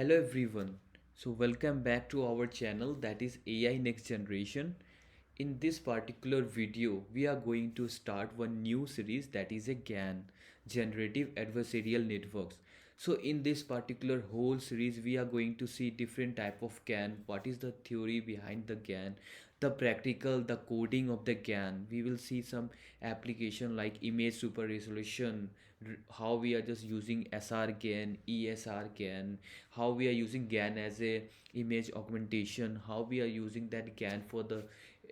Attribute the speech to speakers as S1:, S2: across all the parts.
S1: Hello everyone. So welcome back to our channel, that is AI Next Generation. In this particular video, we are going to start one new series, that is a GAN, Generative Adversarial Networks. So in this particular whole series, we are going to see different type of GAN, what is the theory behind the GAN, the practical, the coding of the GAN. We will see some application like image super resolution, how we are just using SR GAN, ESR GAN, how we are using GAN as a image augmentation, how we are using that GAN for the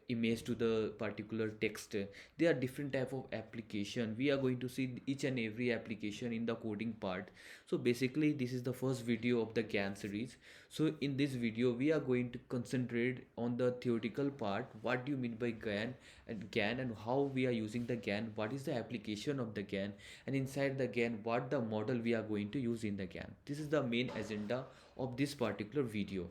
S1: image to the particular text. There are different type of application. We are going to see each and every application in the coding part. So basically this is the first video of the GAN series. So in this video we are going to concentrate on the theoretical part. What do you mean by GAN and how we are using the GAN, what is the application of the GAN, and inside the GAN what the model we are going to use in the GAN. This is the main agenda of this particular video.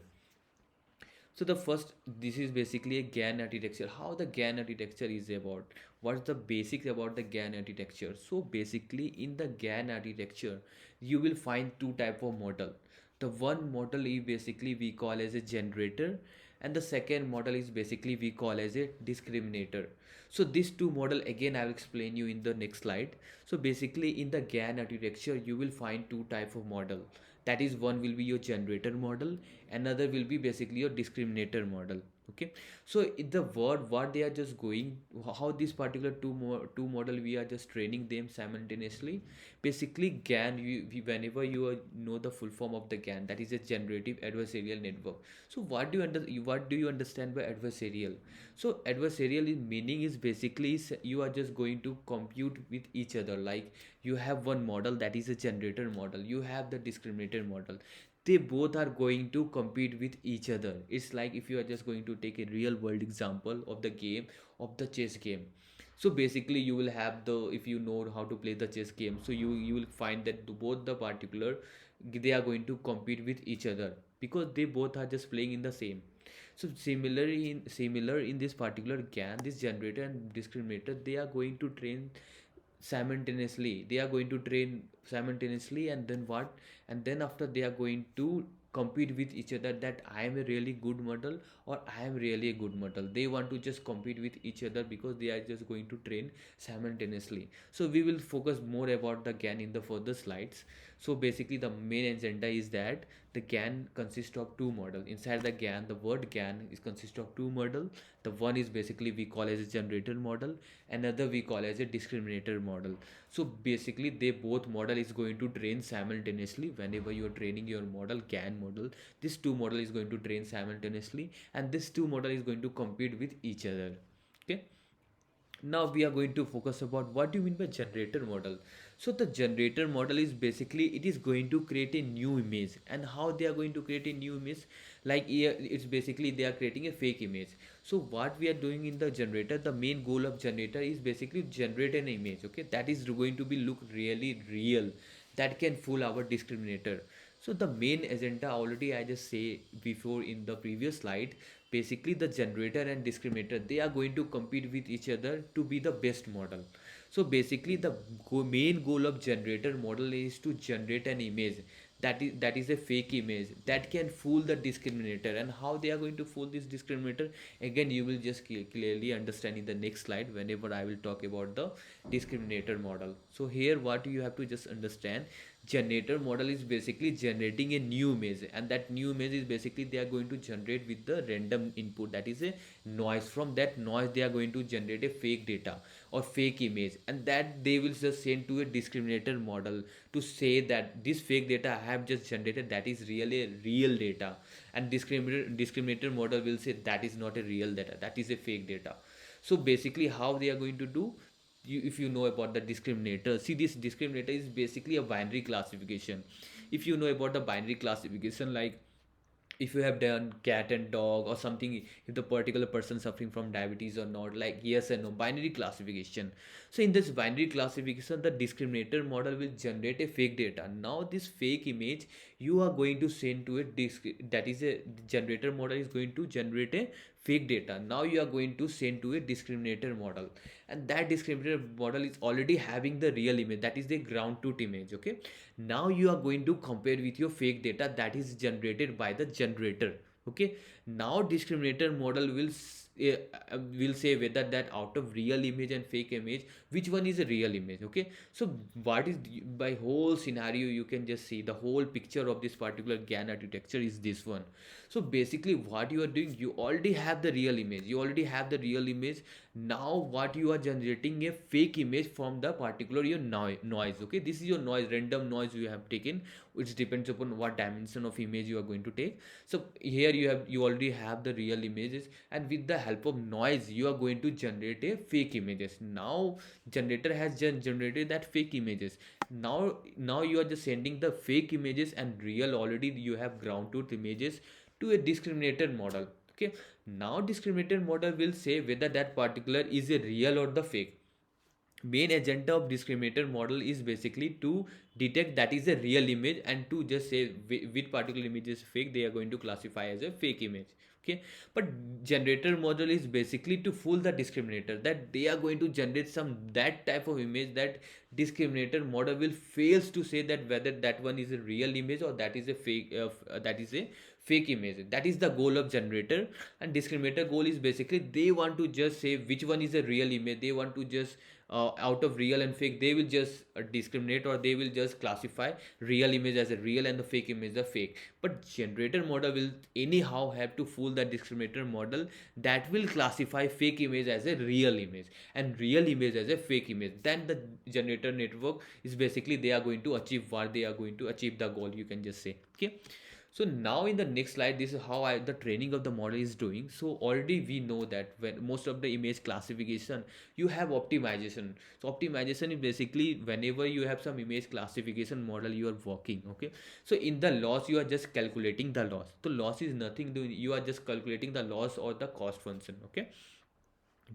S1: So the first, this is basically a GAN architecture. How the GAN architecture is about? What's the basics about the GAN architecture? So basically in the GAN architecture, you will find two type of model. The one model is basically we call as a generator, and the second model is basically we call as a discriminator. So these two model again I will explain you in the next slide. So basically in the GAN architecture you will find two type of model. That is, one will be your generator model, another will be basically your discriminator model. Okay, so in the word what they are just going, how this particular two model we are just training them simultaneously. Basically GAN, whenever know the full form of the GAN, that is a generative adversarial network. So what do you understand by adversarial? So adversarial meaning is basically you are just going to compute with each other. Like you have one model, that is a generator model, you have the discriminator model, they both are going to compete with each other. It's like if you are just going to take a real world example of the game, of the chess game. So basically you will have the, if you know how to play the chess game, so you will find that both the particular, they are going to compete with each other because they both are just playing in the same. So similar in this particular GAN, this generator and discriminator, they are going to train simultaneously, they are going to train simultaneously, and then what, and then after they are going to compete with each other, that I am a really good model or I am really a good model. They want to just compete with each other because they are just going to train simultaneously. So we will focus more about the GAN in the further slides. So basically the main agenda is that the GAN consists of two model. Inside the GAN, the word GAN is consist of two model. The one is basically we call as a generator model, another we call as a discriminator model. So basically they both model is going to train simultaneously. Whenever you are training your model, GAN model, this two model is going to train simultaneously, and this two model is going to compete with each other. Okay, now we are going to focus about what do you mean by generator model. So the generator model is basically, it is going to create a new image. And how they are going to create a new image? Like here it's basically they are creating a fake image. So what we are doing in the generator, the main goal of generator is basically generate an image, okay, that is going to be look really real, that can fool our discriminator. So the main agenda already I just say before in the previous slide. Basically the generator and discriminator, they are going to compete with each other to be the best model. So basically the main goal of generator model is to generate an image that is a fake image that can fool the discriminator. And how they are going to fool this discriminator, again you will just clearly understand in the next slide whenever I will talk about the discriminator model. So here what you have to just understand, generator model is basically generating a new image, and that new image is basically they are going to generate with the random input, that is a noise. From that noise they are going to generate a fake data or fake image, and that they will just send to a discriminator model to say that this fake data I have just generated, that is really a real data. And discriminator model will say that is not a real data, that is a fake data. So basically how they are going to do, if you know about the discriminator, see, this discriminator is basically a binary classification. If you know about the binary classification, like if you have done cat and dog or something, if the particular person suffering from diabetes or not, like yes and no, binary classification. So in this binary classification, the discriminator model will generate a fake data. Now this fake image you are going to send to a disk, that is a generator model is going to generate a fake data, now you are going to send to a discriminator model, and that discriminator model is already having the real image, that is the ground truth image. Okay, now you are going to compare with your fake data that is generated by the generator. Okay, now discriminator model will say whether that out of real image and fake image, which one is a real image. Okay, so what is by whole scenario, you can just see the whole picture of this particular GAN architecture is this one. So basically what you are doing, you already have the real image, you already have the real image. Now what you are generating a fake image from the particular your noise. Okay, this is your noise, random noise you have taken, which depends upon what dimension of image you are going to take. So here you already have the real images, and with the help of noise you are going to generate a fake images. Now generator has just generated that fake images. Now you are just sending the fake images and real, already you have ground truth images to a discriminator model. Okay, now discriminator model will say whether that particular is a real or the fake. Main agenda of discriminator model is basically to detect that is a real image, and to just say which particular image is fake, they are going to classify as a fake image. Okay, but generator model is basically to fool the discriminator, that they are going to generate some that type of image that discriminator model will fails to say that whether that one is a real image or that is a fake that is a fake image. That is the goal of generator. And discriminator goal is basically they want to just say which one is a real image. They want to just out of real and fake, they will just discriminate, or they will just classify real image as a real and the fake image as a fake. But generator model will anyhow have to fool the discriminator model, that will classify fake image as a real image and real image as a fake image. Then the generator network is basically they are going to achieve what they are going to achieve the goal, you can just say. Okay, so now in the next slide, this is how the training of the model is doing. So already we know that when most of the image classification, you have optimization. So optimization is basically whenever you have some image classification model you are working. Okay, so in the loss you are just calculating the loss. So loss is nothing doing, you are just calculating the loss or the cost function. Okay,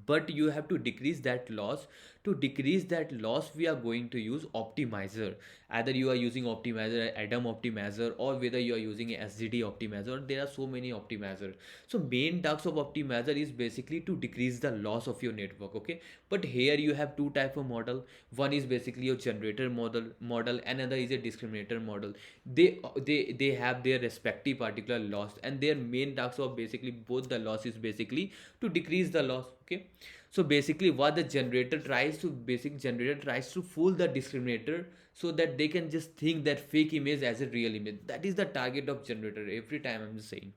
S1: but you have to decrease that loss. To decrease that loss, we are going to use optimizer. Either you are using optimizer, Adam optimizer, or whether you are using SGD optimizer, there are so many optimizer. So main task of optimizer is basically to decrease the loss of your network. Okay, but here you have two type of model. One is basically your generator model, another is a discriminator model. They have their respective particular loss, and their main task of basically both the loss is basically to decrease the loss. Okay, so basically what the generator tries to fool the discriminator, so that they can just think that fake image as a real image. That is the target of generator every time, I'm just saying.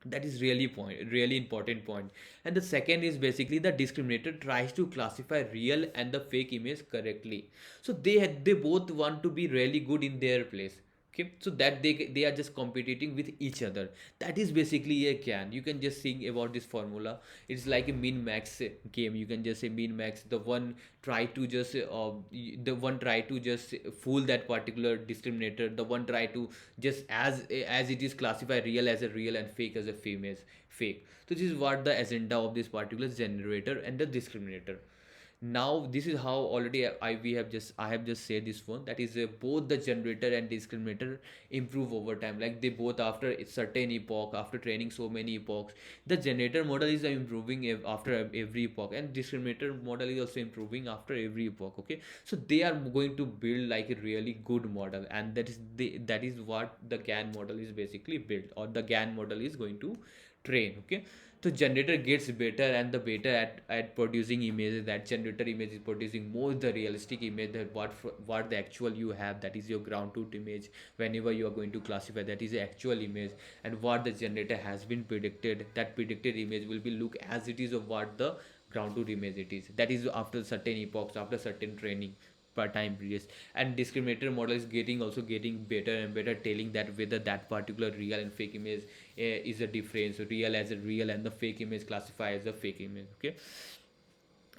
S1: That is really important point. And the second is basically the discriminator tries to classify real and the fake image correctly. So they both want to be really good in their place. Okay, so that they are just competing with each other. That is basically a can, you can just think about this formula. It's like a min max game, you can just say min max. The one try to just fool that particular discriminator, the one try to just as it is classify real as a real and fake as a fake. So this is what the agenda of this particular generator and the discriminator. Now this is how already I have just said this one, that is both the generator and discriminator improve over time. Like they both, after a certain epoch, after training so many epochs, the generator model is improving after every epoch, and discriminator model is also improving after every epoch. Okay, so they are going to build like a really good model, and that is what the GAN model is basically built, or the GAN model is going to train. Okay, so generator gets better and the better at producing images. That generator image is producing more the realistic image, that what the actual you have, that is your ground truth image. Whenever you are going to classify, that is the actual image, and what the generator has been predicted, that predicted image will be look as it is of what the ground truth image it is. That is after certain epochs, after certain training per time periods. And discriminator model is getting better and better, telling that whether that particular real and fake image is a difference. So real as a real and the fake image classify as a fake image. Okay,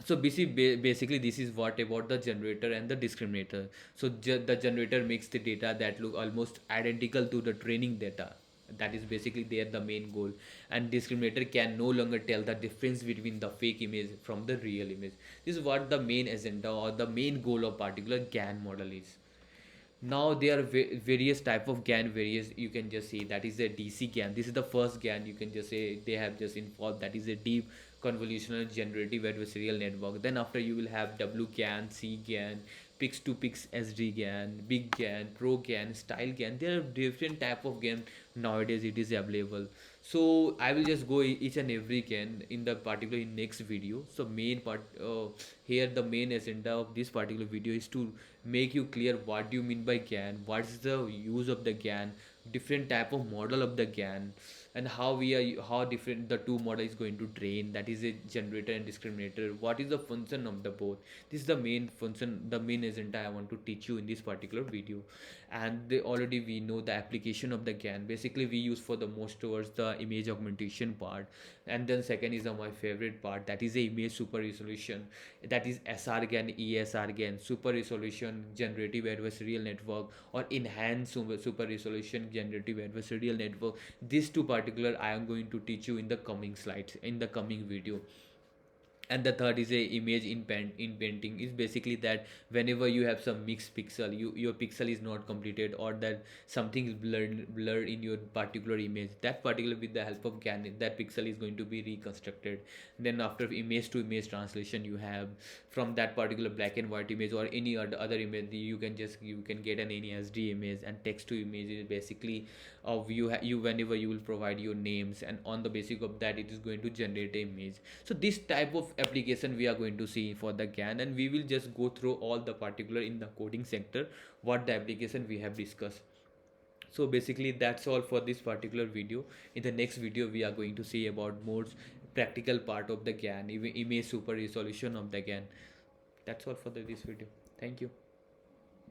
S1: so basically this is what about the generator and the discriminator. So the generator makes the data that look almost identical to the training data. That is basically there the main goal. And discriminator can no longer tell the difference between the fake image from the real image. This is what the main agenda or the main goal of particular GAN model is. Now there are various type of GAN, various you can just say that is a DC GAN. This is the first GAN, you can just say they have just involved, that is a deep convolutional generative adversarial network. Then after you will have W GAN, C GAN, pix to pix SD GAN, big GAN, pro GAN, style GAN. There are different type of GAN nowadays it is available. So I will just go each and every GAN in the particular in next video. So main part here, the main agenda of this particular video is to make you clear what do you mean by GAN, what is the use of the GAN, different type of model of the GAN, and how different the two model is going to train, that is a generator and discriminator, what is the function of the both. This is the main function, the main agenda I want to teach you in this particular video. And already we know the application of the GAN. Basically we use for the most towards the image augmentation part, and then second is my favorite part, that is the image super resolution, that is SR GAN, ESR GAN, super resolution generative adversarial network, or enhanced super resolution generative adversarial network. These two particular I am going to teach you in the coming slides, in the coming video. And the third is a image in painting, is basically that whenever you have some mixed pixel, your pixel is not completed, or that something is blurred in your particular image, that particular with the help of GAN, that pixel is going to be reconstructed. Then after image to image translation, you have from that particular black and white image or any other image, you can get an any SD image. And text to image is basically of you whenever you will provide your names, and on the basis of that it is going to generate an image. So this type of application we are going to see for the GAN, and we will just go through all the particular in the coding sector what the application we have discussed. So basically that's all for this particular video. In the next video we are going to see about more practical part of the GAN, image super resolution of the GAN. That's all for this video. Thank you.